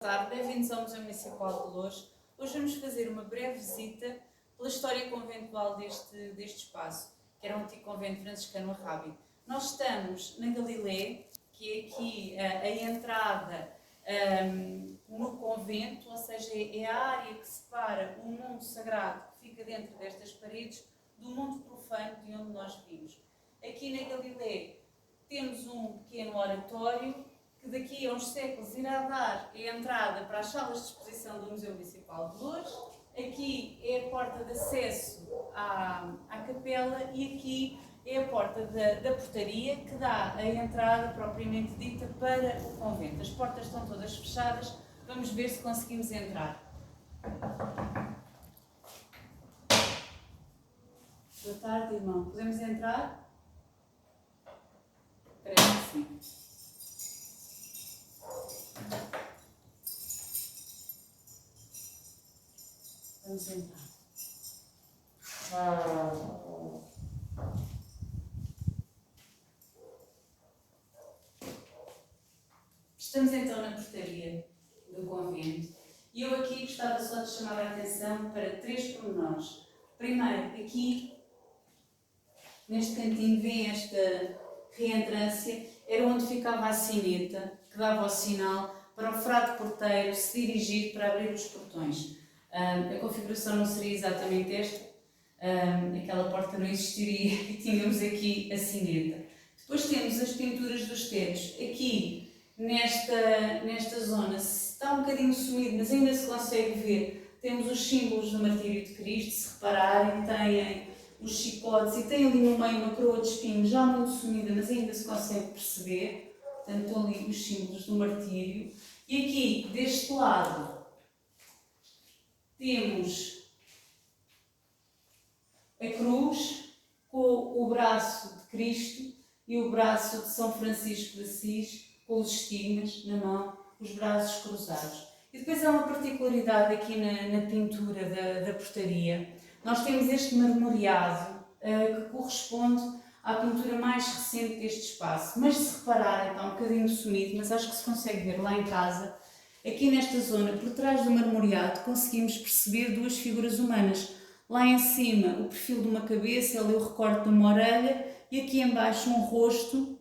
Boa tarde, bem-vindos ao Museu Municipal de Loures. Hoje vamos fazer uma breve visita pela história conventual deste espaço, que era um antigo convento franciscano arrábigo. Nós estamos na Galilé, que é aqui a entrada no convento, ou seja, é a área que separa o mundo sagrado, que fica dentro destas paredes, do mundo profano de onde nós vimos. Aqui na Galilé temos um pequeno oratório, que daqui a uns séculos irá dar a entrada para as salas de exposição do Museu Municipal de Loures. Aqui é a porta de acesso à capela e aqui é a porta da portaria que dá a entrada propriamente dita para o convento. As portas estão todas fechadas, vamos ver se conseguimos entrar. Boa tarde, irmão. Podemos entrar? Parece que sim. Vamos entrar. Estamos então na portaria do convento e eu aqui gostava só de chamar a atenção para três pormenores. Primeiro, aqui neste cantinho vem esta reentrância, era onde ficava a sineta que dava o sinal para o frade porteiro se dirigir para abrir os portões. A configuração não seria exatamente esta, aquela porta não existiria e tínhamos aqui a sineta. Depois temos as pinturas dos tetos. Aqui, nesta zona, está um bocadinho sumido, mas ainda se consegue ver, temos os símbolos do martírio de Cristo. Se repararem, têm os chicotes e tem ali no meio uma coroa de espinhos, já muito sumida, mas ainda se consegue perceber. Portanto, estão ali os símbolos do martírio. E aqui, deste lado, temos a cruz com o braço de Cristo e o braço de São Francisco de Assis, com os estigmas na mão, os braços cruzados. E depois há uma particularidade aqui na pintura da portaria. Nós temos este marmoreado que corresponde à pintura mais recente deste espaço. Mas se repararem, está um bocadinho sumido, mas acho que se consegue ver lá em casa. Aqui nesta zona, por trás do marmoreado, conseguimos perceber duas figuras humanas. Lá em cima, o perfil de uma cabeça, ali o recorte de uma orelha, e aqui em baixo um rosto,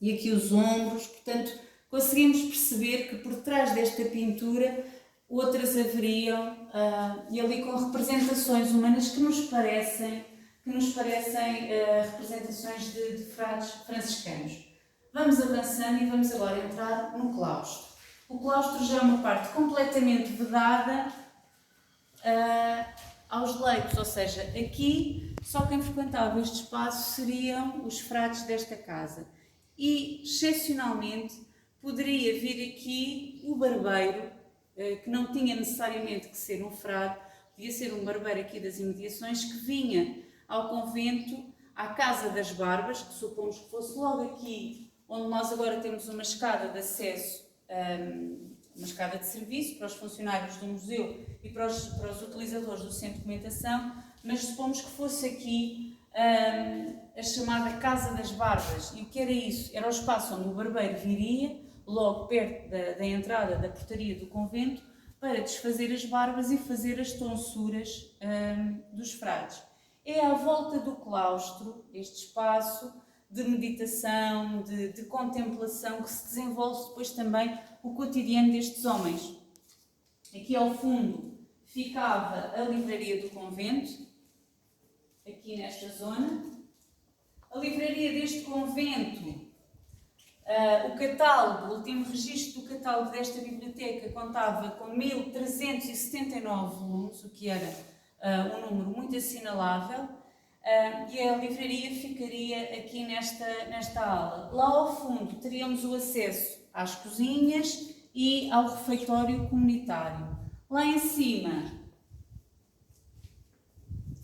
e aqui os ombros. Portanto, conseguimos perceber que por trás desta pintura outras haveriam, e ali com representações humanas que nos parecem representações de frades franciscanos. Vamos avançando e vamos agora entrar no claustro. O claustro já é uma parte completamente vedada aos leigos, ou seja, aqui só quem frequentava este espaço seriam os frades desta casa. E, excepcionalmente, poderia vir aqui o barbeiro, que não tinha necessariamente que ser um frade, podia ser um barbeiro aqui das imediações, que vinha ao convento, à Casa das Barbas, que supomos que fosse logo aqui, onde nós agora temos uma escada de acesso, uma escada de serviço para os funcionários do museu e para os utilizadores do centro de documentação, mas supomos que fosse aqui a chamada Casa das Barbas. E o que era isso? Era o espaço onde o barbeiro viria, logo perto da entrada da portaria do convento, para desfazer as barbas e fazer as tonsuras dos frades. É à volta do claustro, este espaço de meditação, de contemplação, que se desenvolve depois também o cotidiano destes homens. Aqui ao fundo ficava a livraria do convento, aqui nesta zona. A livraria deste convento, o catálogo, o último registro do catálogo desta biblioteca contava com 1379 volumes, o que era um número muito assinalável, e a livraria ficaria aqui nesta ala. Lá ao fundo teríamos o acesso às cozinhas e ao refeitório comunitário. Lá em cima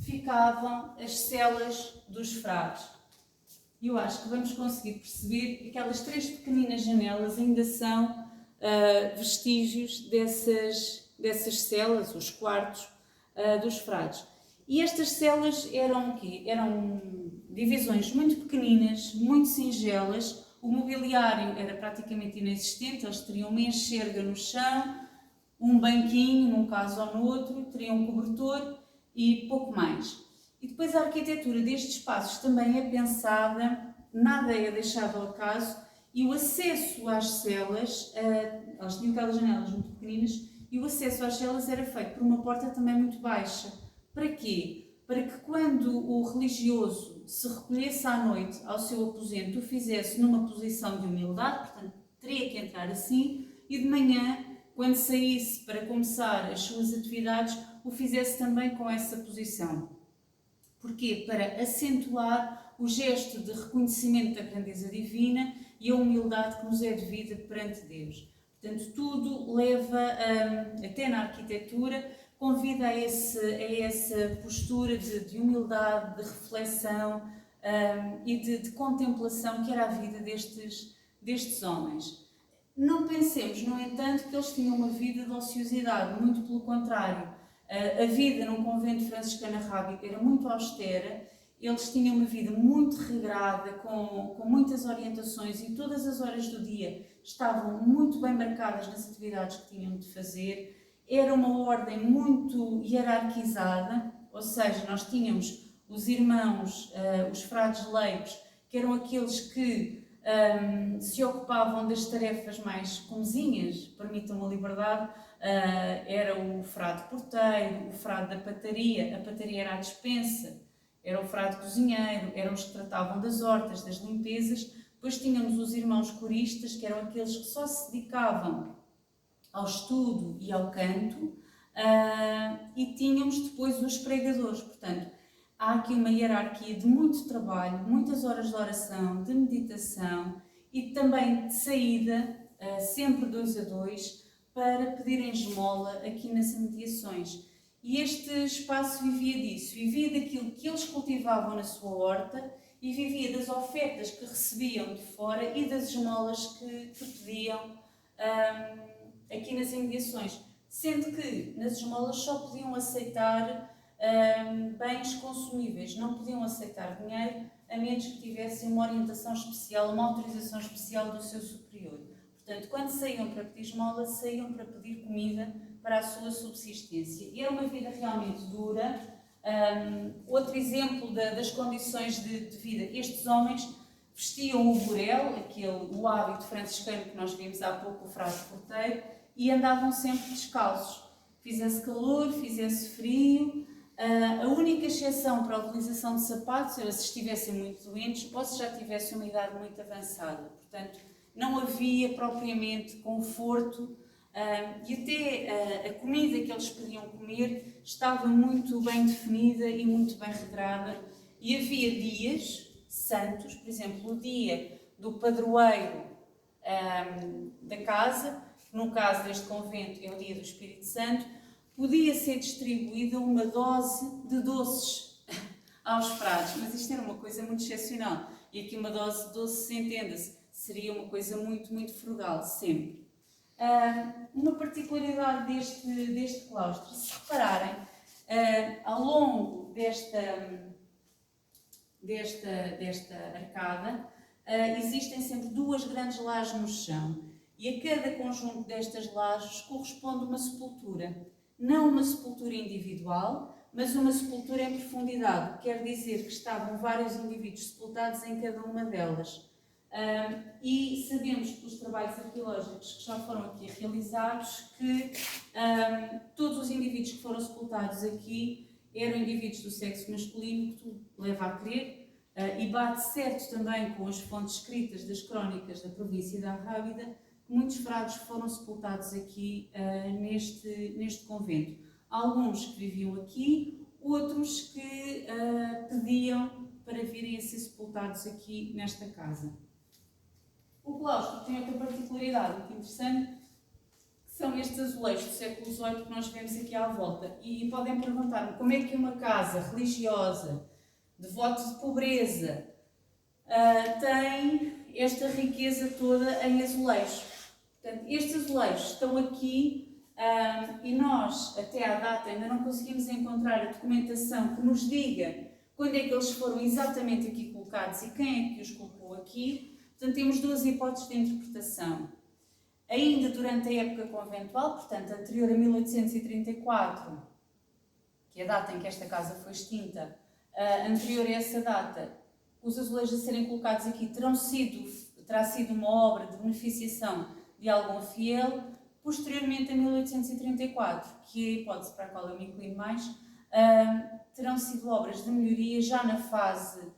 ficavam as celas dos frades. E eu acho que vamos conseguir perceber que aquelas três pequeninas janelas ainda são vestígios dessas celas, os quartos dos frades. E estas celas eram o quê? Eram divisões muito pequeninas, muito singelas, O mobiliário era praticamente inexistente, eles teriam uma enxerga no chão, um banquinho, num caso ou no outro, teriam um cobertor e pouco mais. E depois a arquitetura destes espaços também é pensada, nada é deixado ao acaso, e o acesso às celas, elas tinham aquelas janelas muito pequeninas, e o acesso às celas era feito por uma porta também muito baixa. Para quê? Para que quando o religioso se recolhesse à noite ao seu aposento, o fizesse numa posição de humildade, portanto teria que entrar assim, e de manhã, quando saísse para começar as suas atividades, o fizesse também com essa posição. Porquê? Para acentuar o gesto de reconhecimento da grandeza divina e a humildade que nos é devida perante Deus. Portanto, tudo leva, até na arquitetura, convida a essa postura de humildade, de reflexão e de contemplação que era a vida destes homens. Não pensemos, no entanto, que eles tinham uma vida de ociosidade, muito pelo contrário. A vida num convento franciscano arábico era muito austera, eles tinham uma vida muito regrada, com muitas orientações e todas as horas do dia estavam muito bem marcadas nas atividades que tinham de fazer. Era uma ordem muito hierarquizada, ou seja, nós tínhamos os irmãos, os frades leigos, que eram aqueles que se ocupavam das tarefas mais comezinhas, permitam a liberdade, era o frade porteiro, o frade da pataria, a pataria era a despensa, era o frade cozinheiro, eram os que tratavam das hortas, das limpezas. Depois tínhamos os irmãos coristas, que eram aqueles que só se dedicavam ao estudo e ao canto, e tínhamos depois os pregadores. Portanto, há aqui uma hierarquia de muito trabalho, muitas horas de oração, de meditação e também de saída, sempre 2 a 2, para pedirem esmola aqui nas imediações. E este espaço vivia disso, vivia daquilo que eles cultivavam na sua horta e vivia das ofertas que recebiam de fora e das esmolas que pediam aqui nas imediações. Sendo que nas esmolas só podiam aceitar bens consumíveis, não podiam aceitar dinheiro, a menos que tivessem uma orientação especial, uma autorização especial do seu superior. Portanto, quando saíam para pedir esmola, saíam para pedir comida para a sua subsistência. E era uma vida realmente dura. Outro exemplo das condições de vida, estes homens vestiam o burel, o hábito franciscano que nós vimos há pouco, o frade porteiro, e andavam sempre descalços. Fizesse calor, fizesse frio. A única exceção para a utilização de sapatos era se estivessem muito doentes ou se já tivessem uma idade muito avançada. Portanto, não havia propriamente conforto e até a comida que eles podiam comer estava muito bem definida e muito bem regrada. E havia dias santos, por exemplo, o dia do padroeiro da casa, no caso deste convento é o dia do Espírito Santo, podia ser distribuída uma dose de doces aos frades, mas isto era uma coisa muito excepcional. E aqui uma dose de doces, entenda-se, seria uma coisa muito, muito frugal, sempre. Uma particularidade deste claustro, se repararem, ao longo desta arcada, existem sempre 2 grandes lajes no chão. E a cada conjunto destas lajes corresponde uma sepultura. Não uma sepultura individual, mas uma sepultura em profundidade, o que quer dizer que estavam vários indivíduos sepultados em cada uma delas. E sabemos pelos trabalhos arqueológicos que já foram aqui realizados que todos os indivíduos que foram sepultados aqui eram indivíduos do sexo masculino, que tudo leva a crer, e bate certo também com as fontes escritas das crónicas da província da Rábida, que muitos frades foram sepultados aqui neste convento. Alguns que viviam aqui, outros que pediam para virem a ser sepultados aqui nesta casa. O claustro tem outra particularidade muito interessante, que são estes azulejos do século XVIII que nós vemos aqui à volta. E podem perguntar-me como é que uma casa religiosa, devota de pobreza, tem esta riqueza toda em azulejos. Portanto, estes azulejos estão aqui e nós, até à data, ainda não conseguimos encontrar a documentação que nos diga quando é que eles foram exatamente aqui colocados e quem é que os colocou aqui. Portanto, temos duas hipóteses de interpretação. Ainda durante a época conventual, portanto, anterior a 1834, que é a data em que esta casa foi extinta, anterior a essa data, os azulejos a serem colocados aqui terá sido uma obra de beneficiação de algum fiel. Posteriormente a 1834, que é a hipótese para a qual eu me inclino mais, terão sido obras de melhoria já na fase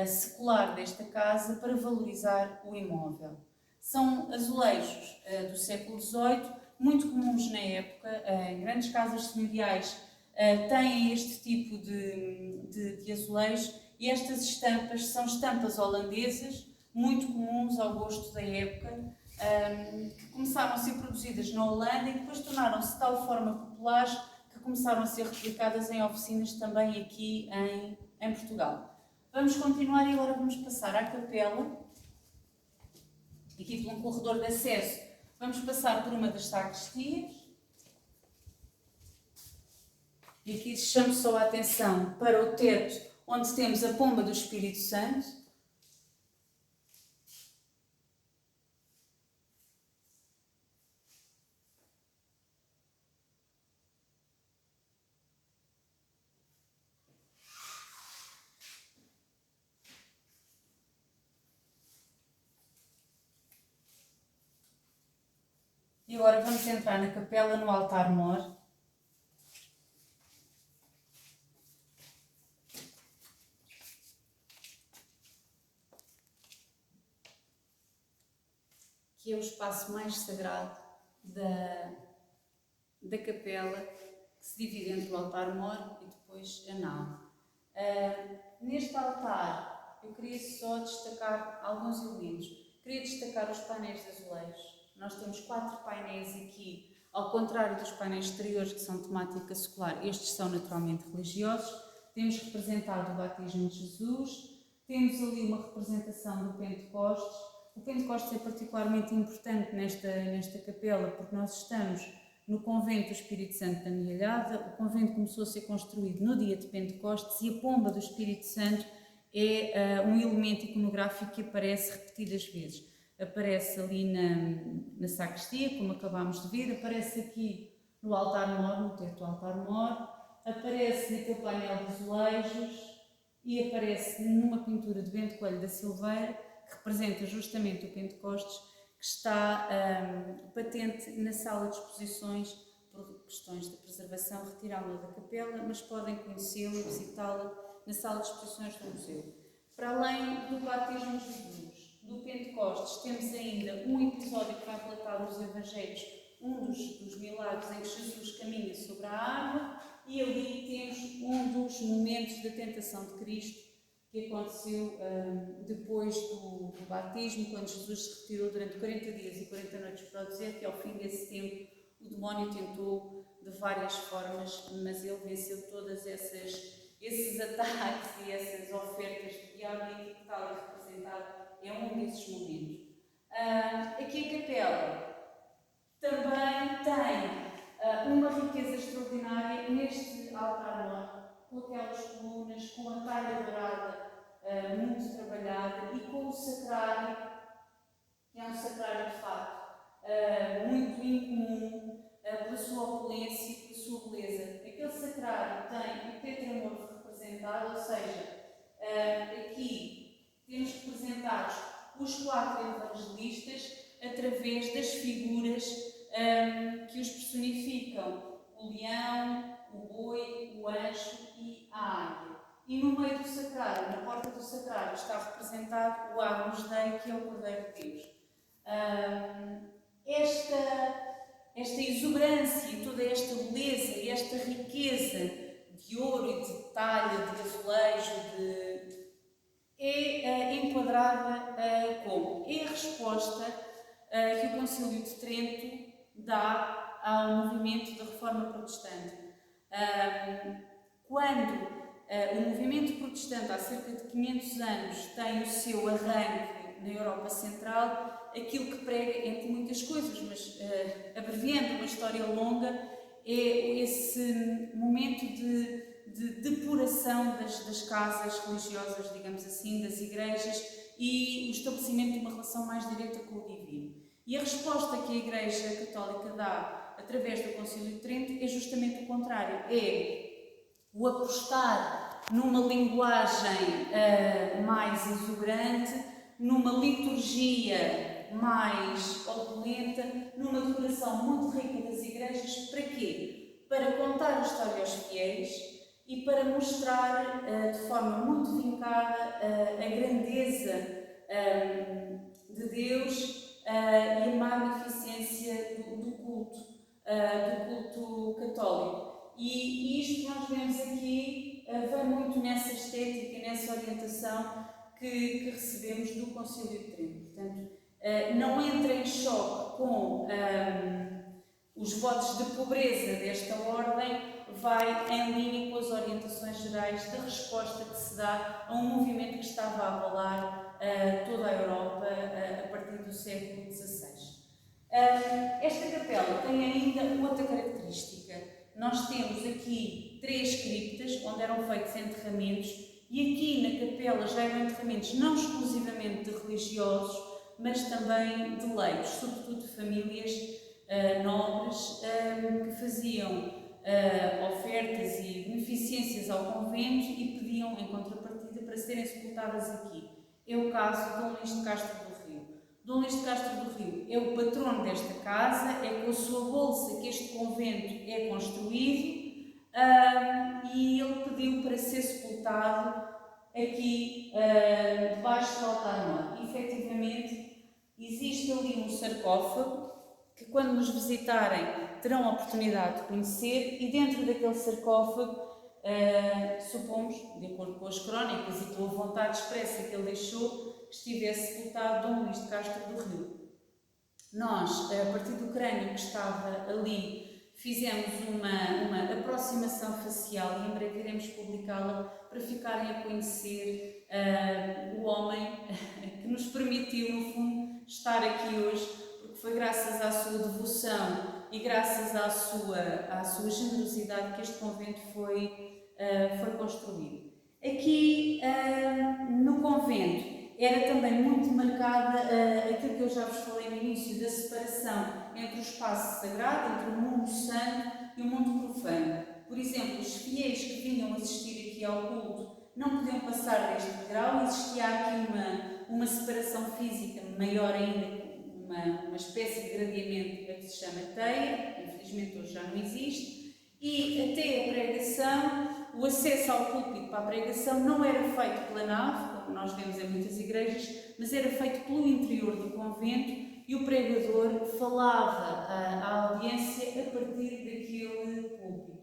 secular desta casa para valorizar o imóvel. São azulejos do século XVIII, muito comuns na época, em grandes casas senhoriais têm este tipo de azulejo, e estas estampas são estampas holandesas, muito comuns ao gosto da época, que começaram a ser produzidas na Holanda e depois tornaram-se de tal forma populares que começaram a ser replicadas em oficinas também aqui em Portugal. Vamos continuar e agora vamos passar à capela. Aqui por um corredor de acesso vamos passar por uma das sacristias. E aqui chamo só a atenção para o teto, onde temos a pomba do Espírito Santo. E agora vamos entrar na capela, no altar-mor. Que é o espaço mais sagrado da capela, que se divide entre o altar-mor e depois a nave. Neste altar, eu queria só destacar alguns elementos. Queria destacar os painéis de azulejos. Nós temos 4 painéis aqui, ao contrário dos painéis exteriores que são temática secular, estes são naturalmente religiosos. Temos representado o batismo de Jesus, temos ali uma representação do Pentecostes. O Pentecostes é particularmente importante nesta capela porque nós estamos no convento do Espírito Santo da Mialhada. O convento começou a ser construído no dia de Pentecostes e a pomba do Espírito Santo é um elemento iconográfico que aparece repetidas vezes. Aparece ali na sacristia, como acabámos de ver, aparece aqui no altar-mor, no teto do altar-mor, aparece naquele painel de azulejos e aparece numa pintura de Bento Coelho da Silveira, que representa justamente o Pentecostes, que está patente na sala de exposições. Por questões de preservação, retirá-la da capela, mas podem conhecê-la e visitá-la na sala de exposições do museu. Para além do batismo de Jesus, do Pentecostes, temos ainda um episódio que vai relatar nos Evangelhos, um dos milagres em que Jesus caminha sobre a água, e ali temos um dos momentos da tentação de Cristo, que aconteceu depois do batismo, quando Jesus se retirou durante 40 dias e 40 noites para o deserto, e ao fim desse tempo o demónio tentou de várias formas, mas ele venceu todas esses ataques e essas ofertas do diabo, e aqui que está ali representado é um desses momentos. Aqui a capela também tem uma riqueza extraordinária neste altar-mor, com aquelas colunas, com a talha dourada muito trabalhada e com o sacrário, que é um sacrário de facto muito incomum pela sua opulência e pela sua beleza. Aquele sacrário tem o tetramorfo representado, ou seja, aqui temos representados os 4 evangelistas através das figuras que os personificam: o leão, o boi, o anjo e a águia. E no meio do sacrário, na porta do sacrário, está representado o Agnus Dei, que é o Cordeiro de Deus. Esta exuberância, toda esta beleza, esta riqueza de ouro e de talha, de azulejo, é enquadrada como? É a resposta que o Concílio de Trento dá ao movimento da Reforma Protestante. Quando o movimento protestante, há cerca de 500 anos, tem o seu arranque na Europa Central, aquilo que prega, entre muitas coisas, mas abreviando uma história longa, é esse momento de de depuração das casas religiosas, digamos assim, das igrejas, e o estabelecimento de uma relação mais direta com o divino. E a resposta que a Igreja Católica dá através do Concílio de Trento é justamente o contrário, é o apostar numa linguagem mais exuberante, numa liturgia mais opulenta, numa decoração muito rica das igrejas. Para quê? Para contar a história aos fiéis e para mostrar de forma muito vincada a grandeza de Deus e a magnificência do culto católico. E isto nós vemos aqui vai muito nessa estética, nessa orientação que recebemos do Concílio de Trento. Portanto, não entra em choque com os votos de pobreza desta ordem, vai em linha com as orientações gerais da resposta que se dá a um movimento que estava a abalar toda a Europa a partir do século XVI. Esta capela tem ainda outra característica. Nós temos aqui 3 criptas onde eram feitos enterramentos, e aqui na capela já eram enterramentos não exclusivamente de religiosos, mas também de leigos, sobretudo de famílias nobres que faziam ofertas e beneficências ao convento e pediam em contrapartida para serem sepultadas aqui. É o caso de Dom Luís de Castro do Rio. Dom Luís de Castro do Rio é o patrono desta casa, é com a sua bolsa que este convento é construído, e ele pediu para ser sepultado aqui debaixo do altar mor. E, efetivamente, existe ali um sarcófago que, quando nos visitarem, terão a oportunidade de conhecer, e dentro daquele sarcófago supomos, de acordo com as crónicas e com a vontade expressa que ele deixou, que estivesse sepultado Dom Luís de Castro do Rio. Nós, a partir do crânio que estava ali, fizemos uma aproximação facial, e em breve iremos publicá-la para ficarem a conhecer o homem que nos permitiu, no fundo, estar aqui hoje, porque foi graças à sua devoção e graças à sua generosidade que este convento foi construído. Aqui no convento era também muito marcada aquilo que eu já vos falei no início, da separação entre o espaço sagrado, entre o mundo santo e o mundo profano. Por exemplo, os fiéis que vinham assistir aqui ao culto não podiam passar deste degrau, existia aqui uma separação física maior ainda, uma espécie de gradeamento que se chama teia, infelizmente hoje já não existe, e até a pregação, o acesso ao púlpito para a pregação não era feito pela nave, como nós vemos em muitas igrejas, mas era feito pelo interior do convento, e o pregador falava à audiência a partir daquele púlpito.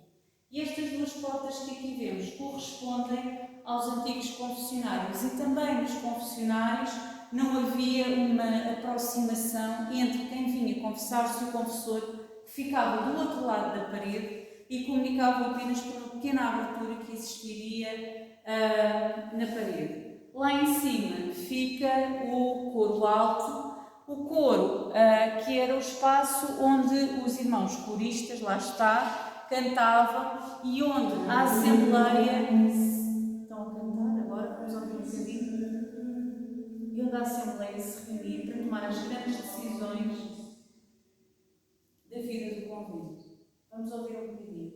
E estas 2 portas que aqui vemos correspondem aos antigos confessionários, e também nos confessionários não havia uma aproximação entre quem vinha confessar-se e o confessor, que ficava do outro lado da parede e comunicava apenas por uma pequena abertura que existiria na parede. Lá em cima fica o coro alto, o coro que era o espaço onde os irmãos coristas, lá está, cantavam, e onde a Assembleia... Estão a cantar agora? Vamos ouvir um bocadinho. E onde a Assembleia se reunia para tomar as grandes decisões da vida do convento. Vamos ouvir um bocadinho.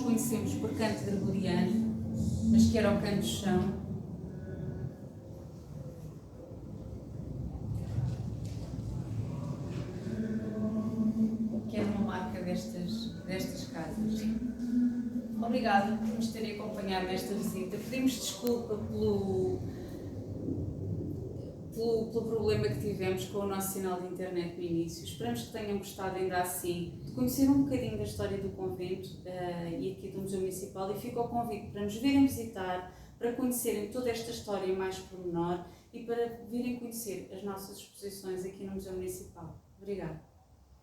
Conhecemos por canto gregoriano, mas que era o canto chão. Que é uma marca destas casas. Obrigada por nos terem acompanhado nesta visita. Pedimos desculpa pelo problema que tivemos com o nosso sinal de internet no início. Esperamos que tenham gostado ainda assim de conhecer um bocadinho da história do convento e aqui do Museu Municipal, e fica o convite para nos virem visitar, para conhecerem toda esta história mais pormenor e para virem conhecer as nossas exposições aqui no Museu Municipal. Obrigada.